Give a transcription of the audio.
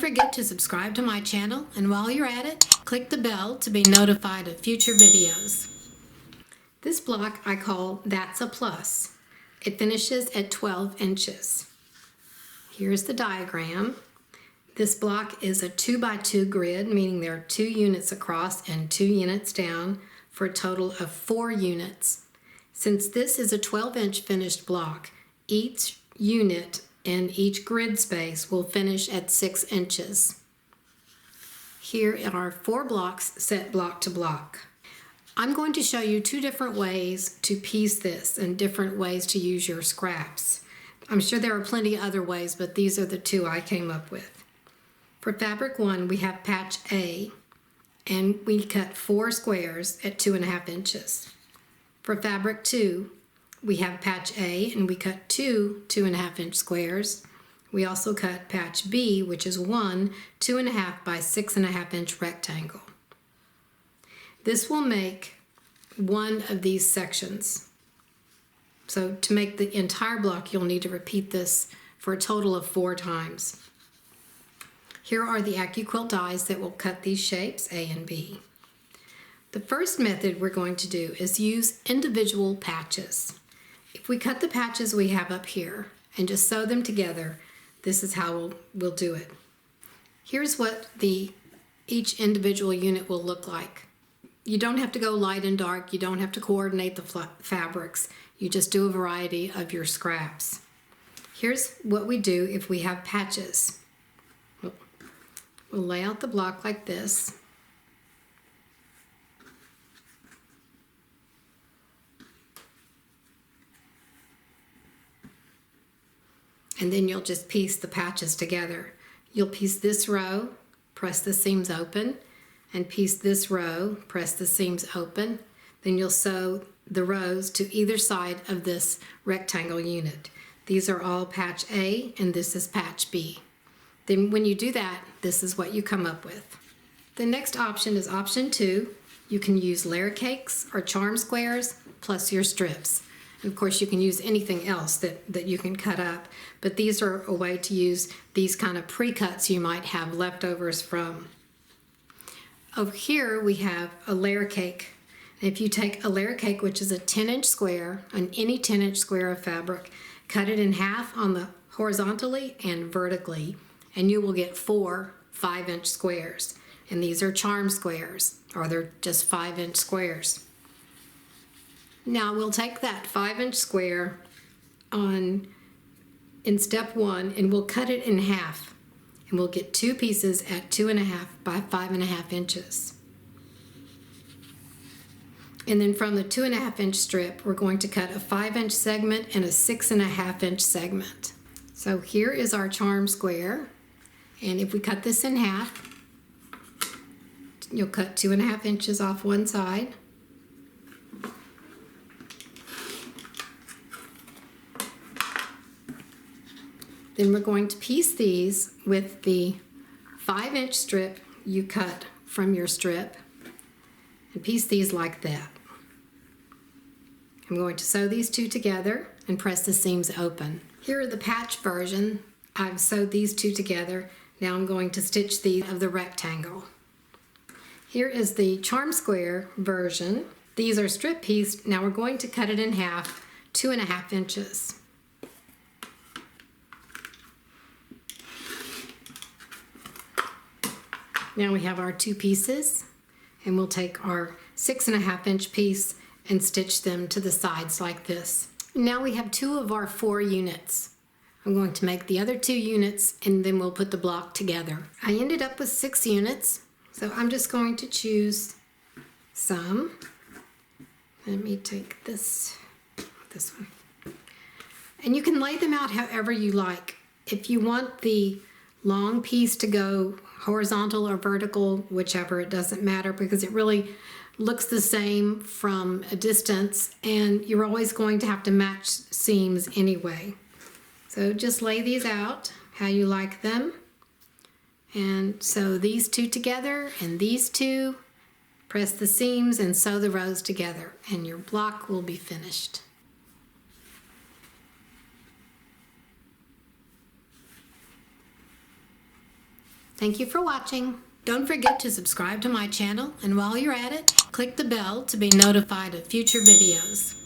forget to subscribe to my channel, and while you're at it, click the bell to be notified of future videos. This block I call That's a Plus. It finishes at 12 inches. Here's the diagram. This block is a 2x2 grid, meaning there are 2 units across and 2 units down for a total of 4 units. Since this is a 12-inch finished block, each unit in each grid space will finish at 6 inches. Here are 4 blocks set block to block. I'm going to show you 2 different ways to piece this and different ways to use your scraps. I'm sure there are plenty of other ways, but these are the 2 I came up with. For fabric 1, we have patch A, and we cut 4 squares at 2.5 inches. For fabric 2, we have patch A, and we cut 2 2.5-inch squares. We also cut patch B, which is 1 2.5 by 6.5-inch rectangle. This will make one of these sections. So to make the entire block, you'll need to repeat this for a total of 4 times. Here are the AccuQuilt dies that will cut these shapes, A and B. The first method we're going to do is use individual patches. If we cut the patches we have up here and just sew them together, this is how we'll do it. Here's what each individual unit will look like. You don't have to go light and dark. You don't have to coordinate the fabrics. You just do a variety of your scraps. Here's what we do if we have patches. We'll lay out the block like this. And then you'll just piece the patches together. You'll piece this row, press the seams open, and piece this row, press the seams open. Then you'll sew the rows to either side of this rectangle unit. These are all patch A, and this is patch B. Then when you do that, this is what you come up with. The next option is option 2. You can use layer cakes or charm squares plus your strips. And of course you can use anything else that you can cut up, but these are a way to use these kind of pre-cuts you might have leftovers from. Over here we have a layer cake. And if you take a layer cake, which is a 10-inch square, on any 10-inch square of fabric, cut it in half on the horizontally and vertically, and you will get 4 5-inch squares. And these are charm squares, or they're just 5-inch squares. Now we'll take that 5-inch square in step 1, and we'll cut it in half. And we'll get 2 pieces at 2.5 by 5.5 inches. And then from the 2.5-inch strip, we're going to cut a 5-inch segment and a 6.5-inch segment. So here is our charm square. And if we cut this in half, you'll cut 2.5 inches off one side. Then we're going to piece these with the 5-inch strip you cut from your strip, and piece these like that. I'm going to sew these 2 together and press the seams open. Here are the patch version. I've sewed these 2 together. Now I'm going to stitch these of the rectangle. Here is the charm square version. These are strip pieced. Now we're going to cut it in half, 2.5 inches. Now we have our 2 pieces, and we'll take our 6.5-inch piece and stitch them to the sides like this. Now we have 2 of our 4 units. I'm going to make the other 2 units, and then we'll put the block together. I ended up with 6 units, so I'm just going to choose some. Let me take this one. And you can lay them out however you like. If you want the long piece to go horizontal or vertical, whichever, it doesn't matter, because it really looks the same from a distance, and you're always going to have to match seams anyway. So just lay these out how you like them, and sew these 2 together and these 2, press the seams and sew the rows together, and your block will be finished. Thank you for watching. Don't forget to subscribe to my channel, and while you're at it, click the bell to be notified of future videos.